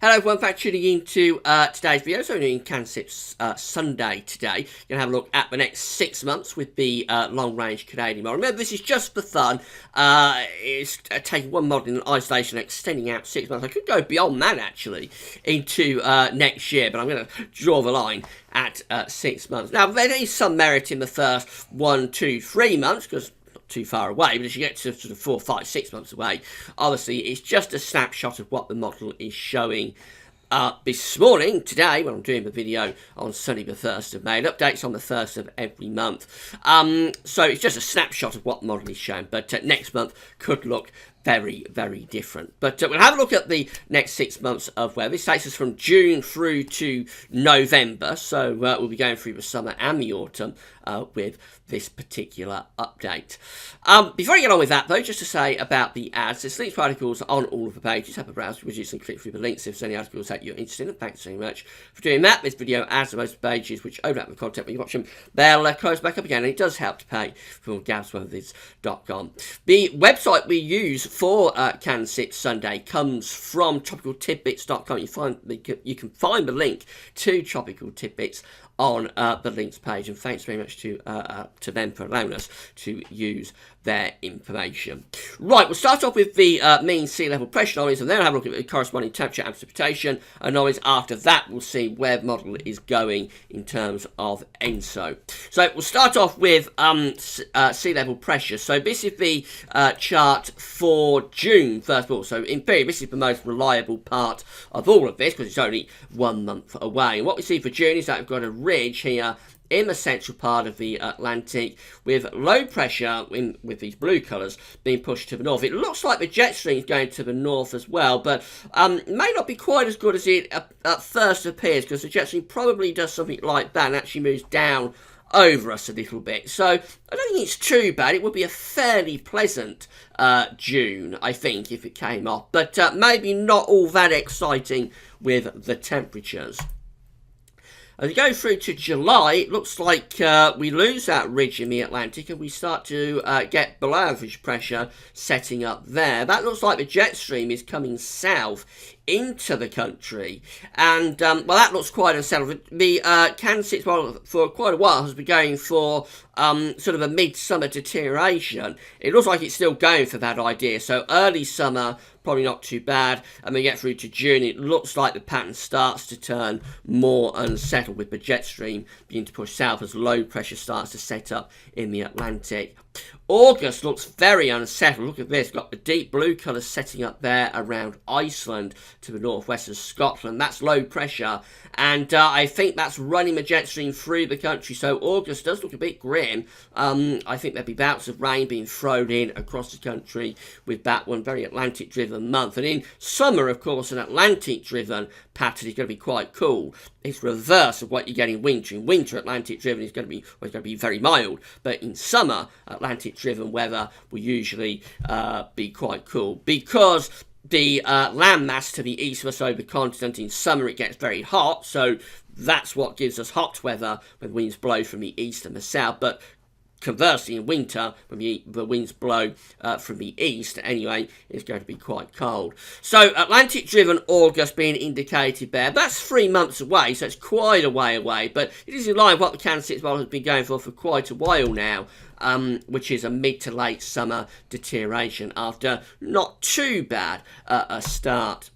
Hello everyone, thanks for tuning in to today's video. So we're doing CANSIPS Sunday today. You're going to have a look at the next 6 months with the long-range Canadian model. Remember, this is just for fun. It's taking one model in isolation and extending out 6 months. I could go beyond that, actually, into next year, but I'm going to draw the line at 6 months. Now, there is some merit in the first 1, 2, 3 months, because too far away, but as you get to sort of 4, 5, 6 months away, obviously it's just a snapshot of what the model is showing this morning, today, when I'm doing the video on Sunday the 1st of May. It updates on the 1st of every month. So it's just a snapshot of what the model is showing, but next month could look very, very different. But we'll have a look at the next 6 months of weather. This takes us from June through to November, so we'll be going through the summer and the autumn with this particular update. Before I get on with that, though, just to say about the ads, there's links to articles on all of the pages. Have a browse, reduce and click through the links if there's any articles that you're interested in. And thanks very much for doing that. This video adds to most pages which overlap the content when you watch them. They'll close back up again, and it does help to pay for gabsweathervids.com. The website we use for CANSIPS Sunday comes from tropicaltidbits.com. You can find the link to Tropical Tidbits on the links page, and thanks very much to them for allowing us to use their information. Right, we'll start off with the mean sea level pressure anomalies, and then we'll have a look at the corresponding temperature and precipitation anomalies. After that, we'll see where the model is going in terms of ENSO. So we'll start off with sea level pressure. So this is the chart for June, first of all. So in theory, this is the most reliable part of all of this, because it's only 1 month away. And what we see for June is that we've got a ridge here in the central part of the Atlantic with low pressure with these blue colours being pushed to the north. It looks like the jet stream is going to the north as well, but may not be quite as good as it at first appears, because the jet stream probably does something like that and actually moves down over us a little bit. So I don't think it's too bad. It would be a fairly pleasant June, I think, if it came off, but maybe not all that exciting with the temperatures. As we go through to July, it looks like we lose that ridge in the Atlantic and we start to get below average pressure setting up there. That looks like the jet stream is coming south into the country, and well, that looks quite unsettled. The CANSIPS model for quite a while has been going for sort of a midsummer deterioration. It looks like it's still going for that idea, so early summer probably not too bad, and we get through to June, it looks like the pattern starts to turn more unsettled, with the jet stream beginning to push south as low pressure starts to set up in the Atlantic. August looks very unsettled. Look at this, got the deep blue colours setting up there around Iceland to the northwest of Scotland. That's low pressure, and I think that's running the jet stream through the country, so August does look a bit grim. I think there'll be bouts of rain being thrown in across the country with that one, very Atlantic driven month. And in summer, of course, an Atlantic driven pattern is going to be quite cool. It's reverse of what you get in winter. In winter, Atlantic driven is going to be very mild, but in summer, Atlantic driven weather will usually be quite cool, because the landmass to the east of us over the continent, in summer it gets very hot, so that's what gives us hot weather when winds blow from the east and the south. But conversely, in winter, when the winds blow from the east, anyway, it's going to be quite cold. So Atlantic-driven August being indicated there. That's 3 months away, so it's quite a way away, but it is in line with what the CANSIPS model has been going for quite a while now, which is a mid to late summer deterioration after not too bad a start.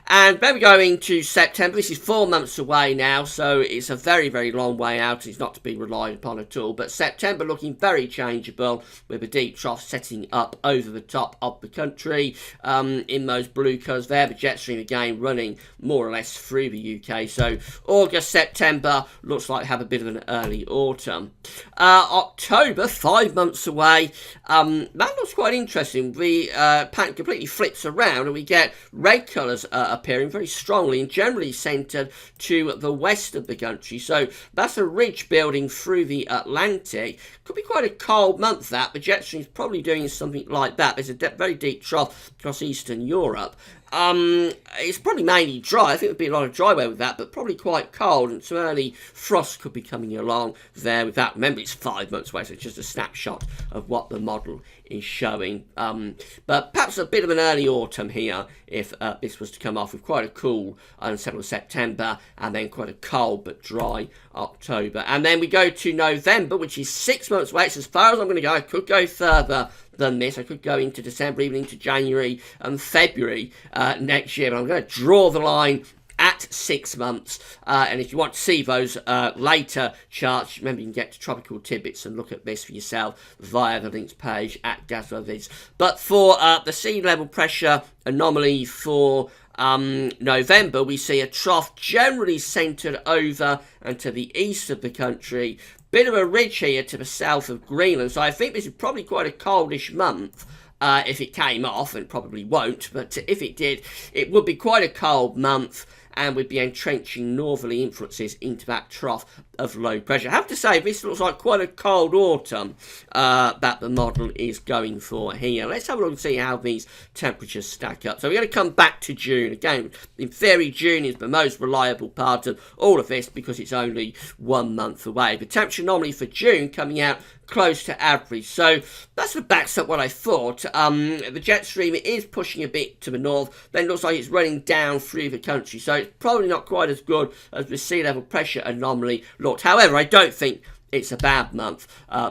And then we go into September. This is 4 months away now, so it's a very, very long way out. It's not to be relied upon at all. But September looking very changeable, with a deep trough setting up over the top of the country in those blue colours there. The jet stream again running more or less through the UK. So August, September looks like have a bit of an early autumn. October, 5 months away. That looks quite interesting. The pattern completely flips around and we get red colours appearing very strongly and generally centred to the west of the country. So that's a ridge building through the Atlantic. Could be quite a cold month, that. The jet stream's probably doing something like that. There's a very deep trough across Eastern Europe. it's probably mainly dry. I think there'd be a lot of dry weather with that, but probably quite cold, and some early frost could be coming along there with that. Remember, it's 5 months away, so it's just a snapshot of what the model is showing. But perhaps a bit of an early autumn here if this was to come off, with quite a cool, unsettled September, and then quite a cold but dry October. And then we go to November, which is 6 months away. It's as far as I'm going to go. I could go further than this. I could go into December, even into January and February next year, but I'm going to draw the line at 6 months. And if you want to see those later charts, remember you can get to Tropical Tidbits and look at this for yourself via the links page at DasloViz. But for the sea level pressure anomaly for November, we see a trough generally centred over and to the east of the country. Bit of a ridge here to the south of Greenland, so I think this is probably quite a coldish month if it came off, and probably won't, but if it did, it would be quite a cold month, and would be entrenching northerly influences into that trough of low pressure. I have to say, this looks like quite a cold autumn that the model is going for here. Let's have a look and see how these temperatures stack up. So we're going to come back to June. Again, in theory, June is the most reliable part of all of this because it's only 1 month away. The temperature anomaly for June coming out close to average. So that's the backs up what I thought. The jet stream is pushing a bit to the north, then looks like it's running down through the country. So it's probably not quite as good as the sea level pressure anomaly looked. However, I don't think it's a bad month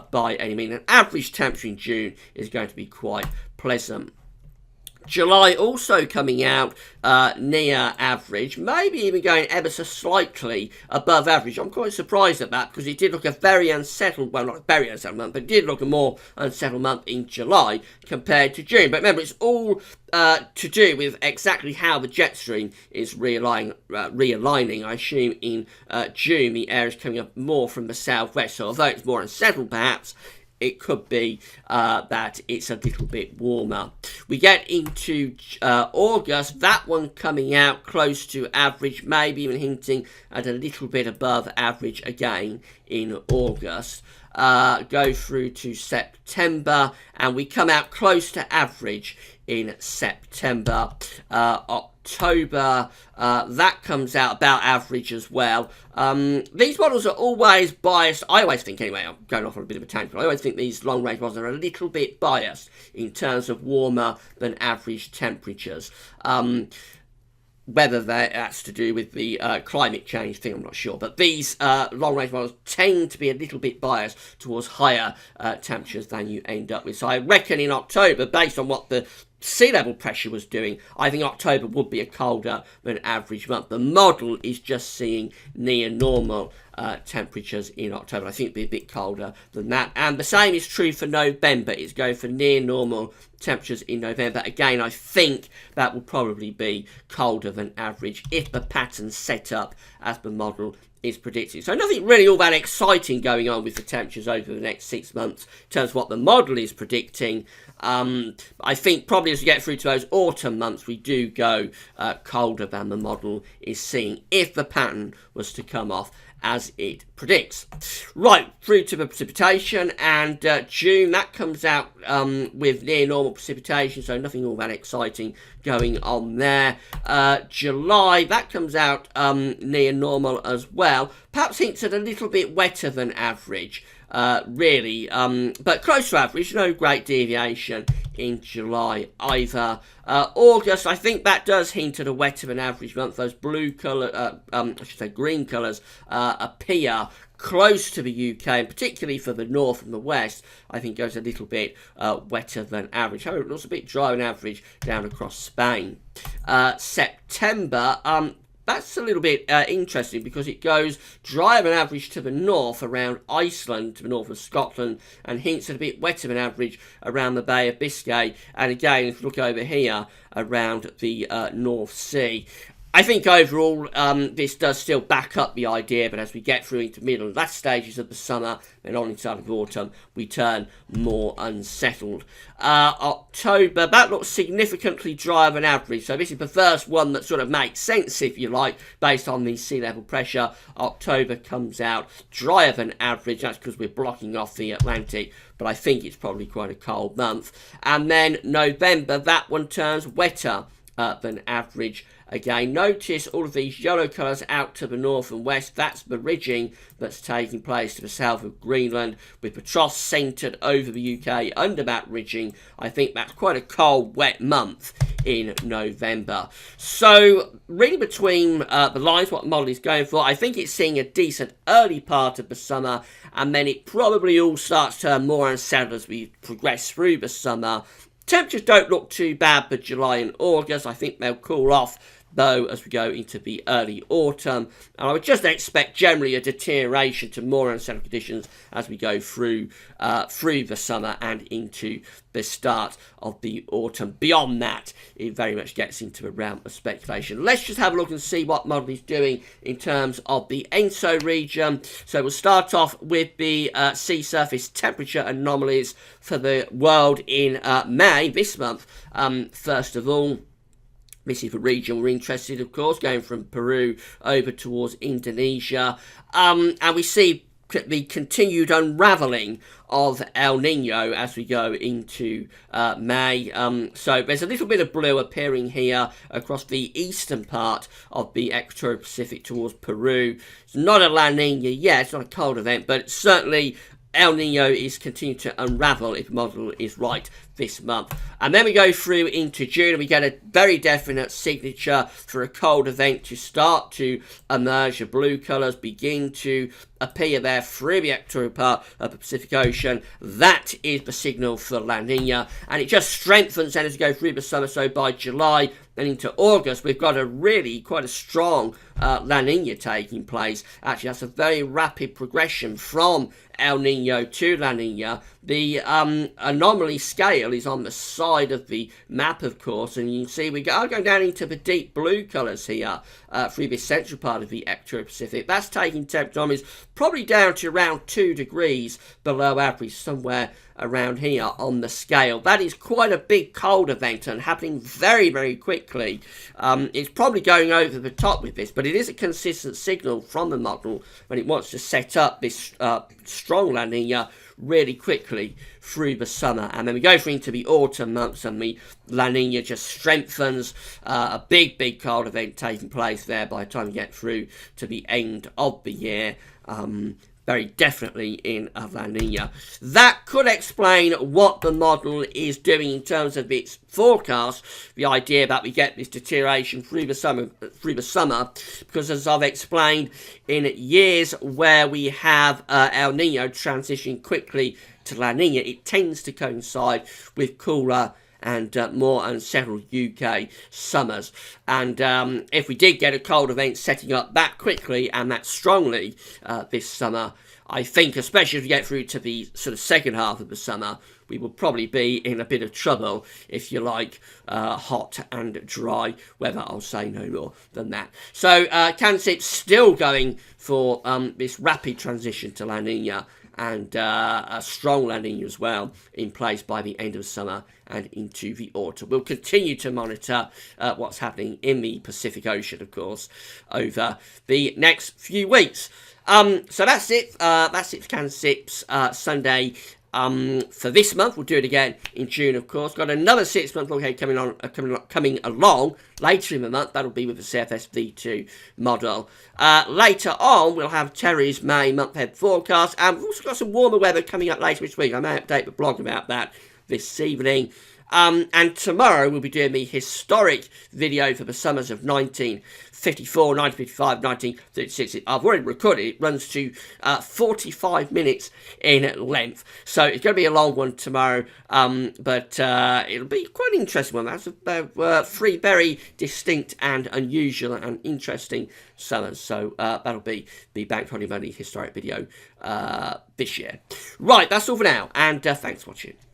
by any means. An average temperature in June is going to be quite pleasant. July also coming out near average, maybe even going ever so slightly above average. I'm quite surprised at that because it did look a very unsettled, well, not a very unsettled month, but it did look a more unsettled month in July compared to June. But remember, it's all to do with exactly how the jet stream is realigning. I assume in June the air is coming up more from the southwest, so although it's more unsettled perhaps, it could be that it's a little bit warmer. We get into August, that one coming out close to average, maybe even hinting at a little bit above average again in August. Go through to September, and we come out close to average in September. October, that comes out about average as well. These models are always biased. I always think, anyway, I'm going off on a bit of a tangent, but I always think these long-range models are a little bit biased in terms of warmer than average temperatures. Whether that's to do with the climate change thing, I'm not sure. But these long-range models tend to be a little bit biased towards higher temperatures than you end up with. So I reckon in October, based on what the sea level pressure was doing, I think October would be a colder than average month. The model is just seeing near normal temperatures in October. I think it'd be a bit colder than that. And the same is true for November. It's going for near normal temperatures in November. Again, I think that will probably be colder than average if the pattern's set up as the model is predicting. So nothing really all that exciting going on with the temperatures over the next 6 months in terms of what the model is predicting. I think probably as we get through to those autumn months, we do go colder than the model is seeing if the pattern was to come off as it predicts. Right, through to the precipitation, and June, that comes out with near normal precipitation, so nothing all that exciting going on there. July, that comes out near normal as well. Perhaps hints at a little bit wetter than average, really, but close to average, no great deviation in July either. August, I think that does hint at a wetter than average month. Those blue colour, I should say green colours, appear close to the UK, and particularly for the north and the west, I think goes a little bit wetter than average. However, it looks a bit drier than average down across Spain. September, that's a little bit interesting because it goes drier than average to the north around Iceland, to the north of Scotland, and hints at a bit wetter than average around the Bay of Biscay. And again, if you look over here, around the North Sea. I think overall this does still back up the idea, but as we get through into middle and last stages of the summer and on inside of autumn, we turn more unsettled. October, that looks significantly drier than average, so this is the first one that sort of makes sense, if you like, based on the sea level pressure. October comes out drier than average, that's because we're blocking off the Atlantic, but I think it's probably quite a cold month. And then November, that one turns wetter than average. Again, notice all of these yellow colours out to the north and west. That's the ridging that's taking place to the south of Greenland, with Petros centred over the UK under that ridging. I think that's quite a cold, wet month in November. So, reading between the lines what the model is going for, I think it's seeing a decent early part of the summer, and then it probably all starts to turn more unsettled as we progress through the summer. Temperatures don't look too bad for July and August. I think they'll cool off, though, as we go into the early autumn. And I would just expect generally a deterioration to more unsettled conditions as we go through the summer and into the start of the autumn. Beyond that, it very much gets into the realm of speculation. Let's just have a look and see what model is doing in terms of the ENSO region. So we'll start off with the sea surface temperature anomalies for the world in May, this month. First of all, this is the region we're interested, of course, going from Peru over towards Indonesia. And we see the continued unravelling of El Niño as we go into May. So there's a little bit of blue appearing here across the eastern part of the equatorial Pacific towards Peru. It's not a La Niña yet, it's not a cold event, but certainly El Niño is continuing to unravel, if the model is right, this month. And then we go through into June and we get a very definite signature for a cold event to start to emerge. The blue colours begin to appear there through the equatorial part of the Pacific Ocean. That is the signal for La Niña, and it just strengthens as we go through the summer. So by July and into August, we've got quite a strong La Niña taking place. Actually, that's a very rapid progression from El Niño to La Niña. The anomaly scale is on the side of the map, of course, and you can see we are going down into the deep blue colours here through the central part of the equatorial Pacific. That's taking temperatures probably down to around 2 degrees below average, somewhere around here on the scale. That is quite a big cold event and happening very, very quickly. It's probably going over the top with this, but it is a consistent signal from the model when it wants to set up this strong La Niña really quickly through the summer. And then we go through into the autumn months and the La Niña just strengthens. A big cold event taking place there by the time we get through to the end of the year. Very definitely in La Niña. That could explain what the model is doing in terms of its forecast. The idea that we get this deterioration through the summer, because as I've explained, in years where we have El Niño transitioning quickly to La Niña, it tends to coincide with cooler and more unsettled UK summers. And if we did get a cold event setting up that quickly and that strongly this summer, I think, especially if we get through to the sort of second half of the summer, we will probably be in a bit of trouble, if you like, hot and dry weather. I'll say no more than that. So CANSIPS still going for this rapid transition to La Niña, and a strong La Niña as well in place by the end of summer and into the autumn. We'll continue to monitor what's happening in the Pacific Ocean, of course, over the next few weeks. So that's it. That's it for CANSIPS Sunday for this month. We'll do it again in June, of course. Got another 6-month look ahead coming along later in the month. That'll be with the CFS V2 model. Later on, we'll have Terry's May month-ahead forecast, and we've also got some warmer weather coming up later this week. I may update the blog about that this evening. And tomorrow we'll be doing the historic video for the summers of 1954, 1955, 1936. I've already recorded it. It runs to 45 minutes in length. So it's going to be a long one tomorrow, but it'll be quite an interesting one. That's about 3 very distinct and unusual and interesting summers. So that'll be the Bank Holiday Money historic video this year. Right, that's all for now, and thanks for watching.